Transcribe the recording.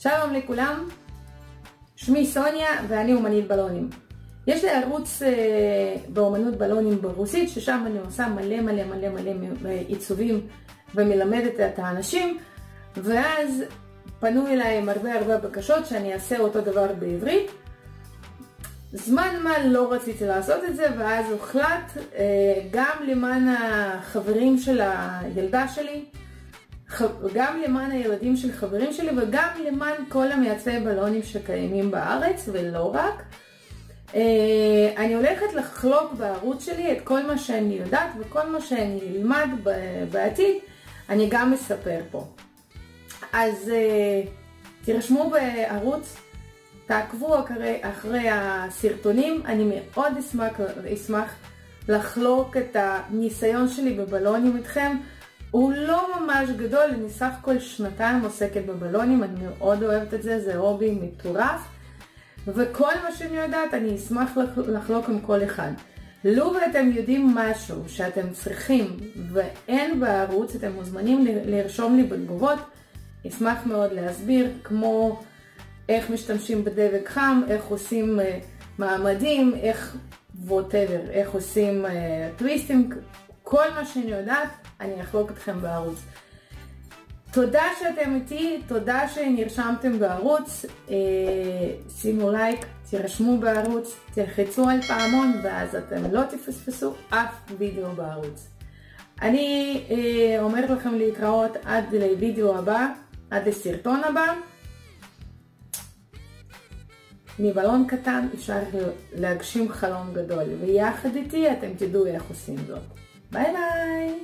שלום לכולם, שמי סוניה ואני אומנית בלונים. יש לי ערוץ באומנות בלונים ברוסית, ששם אני עושה מלא עיצובים ומלמדת את האנשים, ואז פנו אליי עם הרבה בקשות שאני אעשה אותו דבר בעברית. זמן מה לא רציתי לעשות את זה, ואז הוחלט גם למען החברים של הילדה שלי, גם למען הילדים של חברים שלי, וגם למען כל המייצבי בלונים שקיימים בארץ ולא רק. אני הולכת לחלוק בערוץ שלי את כל מה שאני יודעת, וכל מה שאני אלמד בעתיד אני גם מספר פה. אז תירשמו בערוץ, תעקבו אחרי הסרטונים. אני מאוד אשמח לחלוק את הניסיון שלי בבלונים איתכם. הוא לא ממש גדול, אני סך הכל שנתיים עוסקת בבלונים, אני מאוד אוהבת את זה, זה הובי מטורף, וכל מה שאני יודעת אני אשמח לחלוק עם כל אחד. לו ואתם יודעים משהו שאתם צריכים ואין בערוץ, אתם מוזמנים לרשום לי בתגובות, אשמח מאוד להסביר, כמו איך משתמשים בדבק חם, איך עושים מעמדים, איך עושים טוויסטים, כל מה שאני יודעת אני אחלוק אתכם בערוץ. תודה שאתם איתי, תודה שנרשמתם בערוץ, שימו לייק, תירשמו בערוץ, תלחצו על פעמון ואז אתם לא תפספסו אף וידאו בערוץ. אני אומרת לכם להתראות עד לוידאו הבא, עד לסרטון הבא. מבלון קטן אפשר להגשים חלום גדול, ויחד איתי אתם תדעו איך עושים זאת. ביי ביי!